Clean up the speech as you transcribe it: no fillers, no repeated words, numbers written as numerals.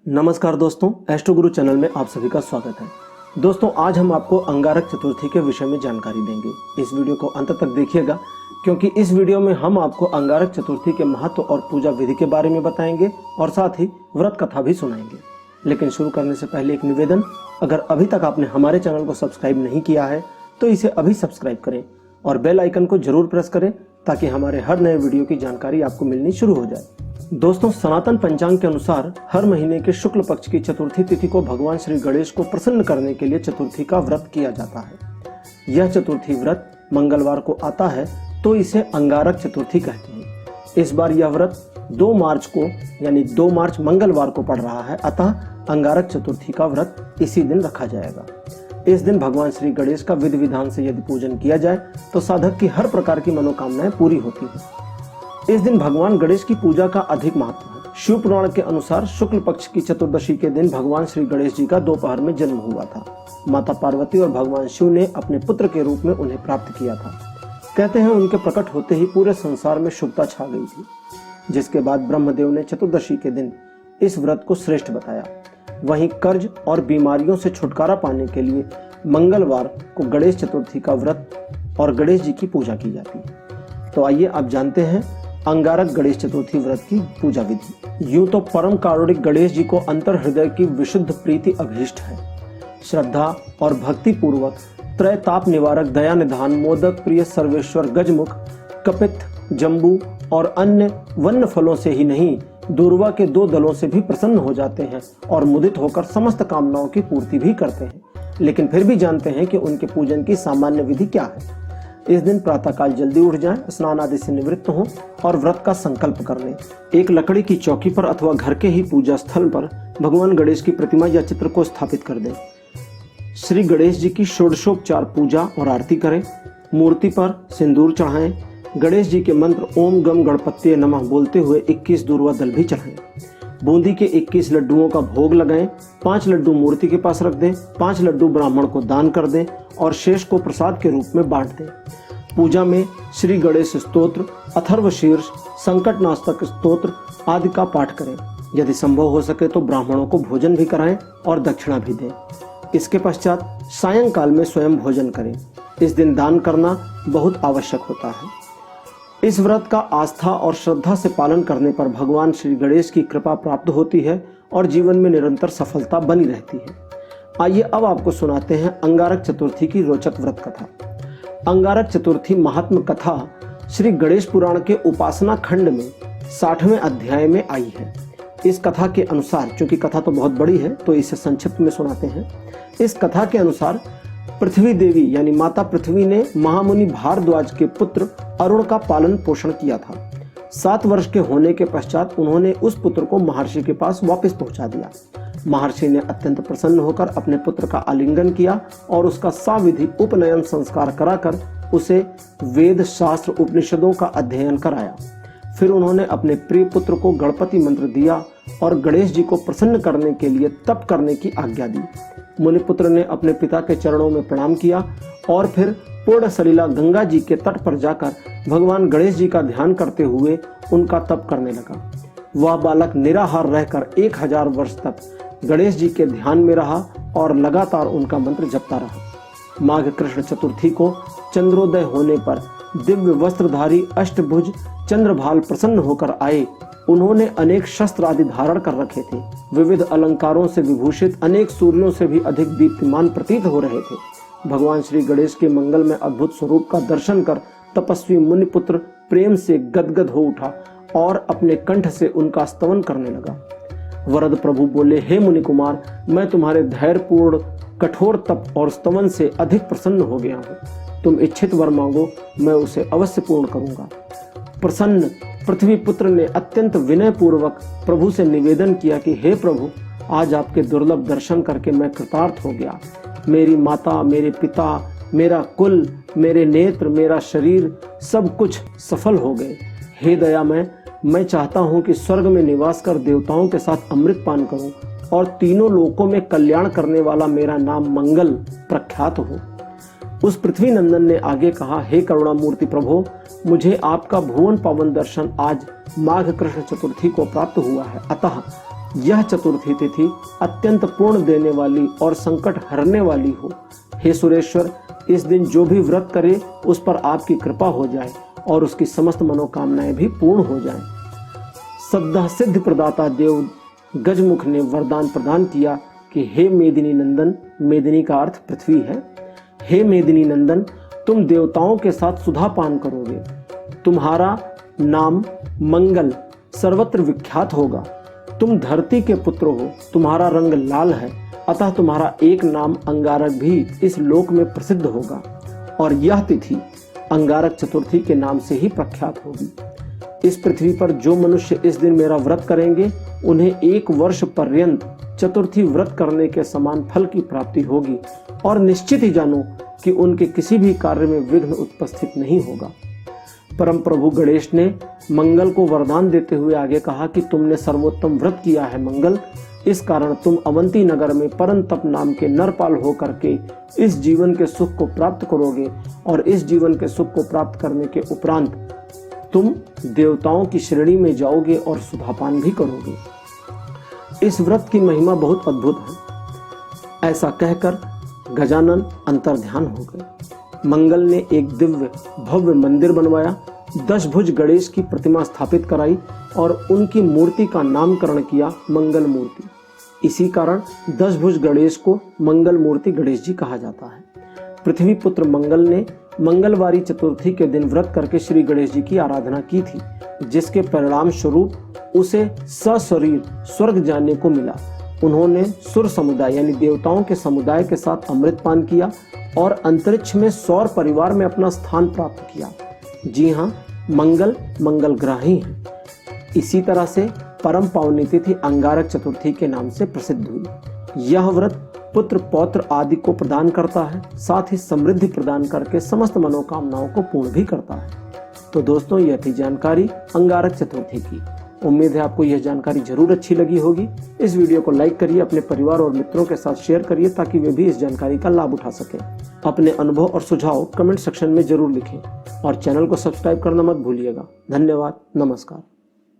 नमस्कार दोस्तों, एस्ट्रो गुरु चैनल में आप सभी का स्वागत है। दोस्तों, आज हम आपको अंगारक चतुर्थी के विषय में जानकारी देंगे। इस वीडियो को अंत तक देखिएगा क्योंकि इस वीडियो में हम आपको अंगारक चतुर्थी के महत्व और पूजा विधि के बारे में बताएंगे और साथ ही व्रत कथा भी सुनाएंगे। लेकिन शुरू करने से पहले एक निवेदन, अगर अभी तक आपने हमारे चैनल को सब्सक्राइब नहीं किया है तो इसे अभी सब्सक्राइब करें और बेल आइकन को जरूर प्रेस करें ताकि हमारे हर नए वीडियो की जानकारी आपको मिलनी शुरू हो जाए। दोस्तों, सनातन पंचांग के अनुसार हर महीने के शुक्ल पक्ष की चतुर्थी तिथि को भगवान श्री गणेश को प्रसन्न करने के लिए चतुर्थी का व्रत किया जाता है। यह चतुर्थी व्रत मंगलवार को आता है तो इसे अंगारक चतुर्थी कहते हैं। इस बार यह व्रत 2 मार्च को यानी 2 मार्च मंगलवार को पड़ रहा है, अतः अंगारक चतुर्थी का व्रत इसी दिन रखा जाएगा। इस दिन भगवान श्री गणेश का विधि विधान से यदि पूजन किया जाए तो साधक की हर प्रकार की मनोकामनाएं पूरी होती हैं। इस दिन भगवान गणेश की पूजा का अधिक महत्व है। शिव पुराण के अनुसार शुक्ल पक्ष की चतुर्दशी के दिन भगवान श्री गणेश जी का दोपहर में जन्म हुआ था। माता पार्वती और भगवान शिव ने अपने पुत्र के रूप में उन्हें प्राप्त किया था। कहते हैं उनके प्रकट होते ही पूरे संसार में शुभता छा गई थी, जिसके बाद ब्रह्मदेव ने चतुर्दशी के दिन इस व्रत को श्रेष्ठ बताया। वहीं कर्ज और बीमारियों से छुटकारा पाने के लिए मंगलवार को गणेश चतुर्थी का व्रत और गणेश जी की पूजा की जाती है। तो आइए आप जानते हैं अंगारक गणेश चतुर्थी व्रत की पूजा विधि। यूं तो परम कारुणिक गणेश जी को अंतर हृदय की विशुद्ध प्रीति अभीष्ट है। श्रद्धा और भक्ति पूर्वक त्रय ताप निवारक, दया निधान, मोदक प्रिय, सर्वेश्वर, गजमुख, कपित, जम्बू और अन्य वन्य फलों से ही नहीं, दूर्वा के 2 दलों से भी प्रसन्न हो जाते हैं और मुदित होकर समस्त कामनाओं की पूर्ति भी करते हैं। लेकिन फिर भी जानते हैं कि उनके पूजन की सामान्य विधि क्या है। इस दिन प्रातःकाल जल्दी उठ जाएं, स्नान आदि से निवृत्त हों और व्रत का संकल्प कर लें। एक लकड़ी की चौकी पर अथवा घर के ही पूजा स्थल पर भगवान गणेश की प्रतिमा या चित्र को स्थापित कर दें। श्री गणेश जी की षोडशोपचार पूजा और आरती करें। मूर्ति पर सिंदूर चढ़ाएं। गणेश जी के मंत्र ओम गम गणपत्ये नमः बोलते हुए 21 दूर्वा दल भी चढ़ाएं। बूंदी के 21 लड्डुओं का भोग लगाएं। 5 लड्डू मूर्ति के पास रख दें। 5 लड्डू ब्राह्मण को दान कर दें और शेष को प्रसाद के रूप में बांट दें। पूजा में श्री गणेश स्तोत्र, अथर्वशीर्ष, संकटनाशक स्तोत्र आदि का पाठ करें। यदि संभव हो सके तो ब्राह्मणों को भोजन भी कराएं और दक्षिणा भी दें। इसके पश्चात सायंकाल में स्वयं भोजन करें। इस दिन दान करना बहुत आवश्यक होता है। इस व्रत का आस्था और श्रद्धा से पालन करने पर भगवान श्री गणेश की कृपा प्राप्त होती है और जीवन में निरंतर सफलता बनी रहती है। आइए अब आपको सुनाते हैं अंगारक चतुर्थी की रोचक व्रत कथा। अंगारक चतुर्थी महात्म कथा श्री गणेश पुराण के उपासना खंड में 60वें अध्याय में आई है। इस कथा के अनुसार, चूंकि कथा तो बहुत बड़ी है तो इसे संक्षिप्त में सुनाते हैं। इस कथा के अनुसार पृथ्वी देवी यानी माता पृथ्वी ने महामुनि भारद्वाज के पुत्र अरुण का पालन पोषण किया था। 7 वर्ष के होने के पश्चात उन्होंने उस पुत्र को महर्षि के पास वापस पहुंचा दिया। महर्षि ने अत्यंत प्रसन्न होकर अपने पुत्र का आलिंगन किया और उसका साविधि उपनयन संस्कार कराकर उसे वेद शास्त्र उपनिषदों का अध्ययन कराया। फिर उन्होंने अपने प्रिय पुत्र को गणपति मंत्र दिया और गणेश जी को प्रसन्न करने के लिए तप करने की आज्ञा दी। मुनिपुत्र ने अपने पिता के चरणों में प्रणाम किया और फिर पूर्ण सलीला गंगा जी के तट पर जाकर भगवान गणेश जी का ध्यान करते हुए उनका तप करने लगा। वह बालक निराहार रहकर 1000 वर्ष तक गणेश जी के ध्यान में रहा और लगातार उनका मंत्र जपता रहा। माघ कृष्ण चतुर्थी को चंद्रोदय होने पर दिव्य वस्त्रधारी अष्टभुज चंद्रभाल प्रसन्न होकर आए। उन्होंने अनेक शस्त्र आदि धारण कर रखे थे। विविध अलंकारों से विभूषित अनेक सूर्यों से भी अधिक दीप्तिमान प्रतीत हो रहे थे। भगवान श्री गणेश के मंगल में अद्भुत स्वरूप का दर्शन कर तपस्वी मुनिपुत्र प्रेम से गदगद हो उठा और अपने कंठ से उनका स्तवन करने लगा। वरद प्रभु बोले, हे मुनि कुमार, मैं तुम्हारे धैर्यपूर्ण कठोर तप और स्तवन से अधिक प्रसन्न हो गया हूँ। तुम इच्छित वर मांगो, मैं उसे अवश्य पूर्ण करूंगा। प्रसन्न पृथ्वी पुत्र ने अत्यंत विनय पूर्वक प्रभु से निवेदन किया कि हे प्रभु, आज आपके दुर्लभ दर्शन करके मैं कृतार्थ हो गया। मेरी माता, मेरे पिता, मेरा कुल, मेरे नेत्र, मेरा शरीर सब कुछ सफल हो गए। हे दयामय, मैं चाहता हूं कि स्वर्ग में निवास कर देवताओं के साथ अमृत पान करूं और तीनों लोकों में कल्याण करने वाला मेरा नाम मंगल प्रख्यात हो। उस पृथ्वी नंदन ने आगे कहा, हे करुणा मूर्ति प्रभो, मुझे आपका भुवन पावन दर्शन आज माघ कृष्ण चतुर्थी को प्राप्त हुआ है, अतः यह चतुर्थी तिथि अत्यंत पूर्ण देने वाली और संकट हरने वाली हो। हे सुरेश्वर, इस दिन जो भी व्रत करे उस पर आपकी कृपा हो जाए और उसकी समस्त मनोकामनाएं भी पूर्ण हो जाएं। सद्दा सिद्धि प्रदाता देव गजमुख ने वरदान प्रदान किया कि हे मेदिनी नंदन, मेदिनी का अर्थ पृथ्वी है, हे मेदिनी नंदन, तुम देवताओं के साथ सुधा पान करोगे। तुम्हारा नाम मंगल सर्वत्र विख्यात होगा। तुम धरती के पुत्र हो, तुम्हारा रंग लाल है, अतः तुम्हारा एक नाम अंगारक भी इस लोक में प्रसिद्ध होगा और यह तिथि अंगारक चतुर्थी के नाम से ही प्रख्यात होगी। इस पृथ्वी पर जो मनुष्य इस दिन मेरा व्रत करेंगे उन्हें 1 वर्ष पर्यंत चतुर्थी व्रत करने के समान फल की प्राप्ति होगी और निश्चित ही जानो कि उनके किसी भी कार्य में विघ्न उपस्थित नहीं होगा। परम प्रभु गणेश ने मंगल को वरदान देते हुए आगे कहा कि तुमने सर्वोत्तम व्रत किया है मंगल, इस कारण तुम अवंती नगर में परंतप नाम के नरपाल होकर के इस जीवन के सुख को प्राप्त करोगे और इस जीवन के सुख को प्राप्त करने के उपरांत तुम देवताओं की श्रेणी में जाओगे और सुधापान भी करोगे। इस व्रत की महिमा बहुत अद्भुत है। ऐसा कहकर गजानन अंतर्ध्यान हो गए। मंगल ने एक दिव्य भव्य मंदिर बनवाया, 10 भुज गणेश की प्रतिमा स्थापित कराई और उनकी मूर्ति का नामकरण किया मंगल मूर्ति। इसी कारण 10 भुज गणेश को मंगल मूर्ति गणेश जी कहा जाता है। पृथ्वी पुत्र मंगल ने मंगलवारी चतुर्थी के दिन व्रत करके श्री गणेश जी की आराधना की थी, जिसके परिणाम स्वरूप उसे सशरीर स्वर्ग जाने को मिला। उन्होंने सुर समुदाय यानी देवताओं के समुदाय के साथ अमृत पान किया और अंतरिक्ष में सौर परिवार में अपना स्थान प्राप्त किया। जी हाँ, मंगल मंगल ग्रह ही है। इसी तरह से परम पावनी तिथि अंगारक चतुर्थी के नाम से प्रसिद्ध हुई। यह व्रत पुत्र पौत्र आदि को प्रदान करता है, साथ ही समृद्धि प्रदान करके समस्त मनोकामनाओं को पूर्ण भी करता है। तो दोस्तों, यह थी जानकारी अंगारक चतुर्थी की। उम्मीद है आपको यह जानकारी जरूर अच्छी लगी होगी। इस वीडियो को लाइक करिए, अपने परिवार और मित्रों के साथ शेयर करिए ताकि वे भी इस जानकारी का लाभ उठा सकें। अपने अनुभव और सुझाव कमेंट सेक्शन में जरूर लिखें और चैनल को सब्सक्राइब करना मत भूलिएगा। धन्यवाद, नमस्कार।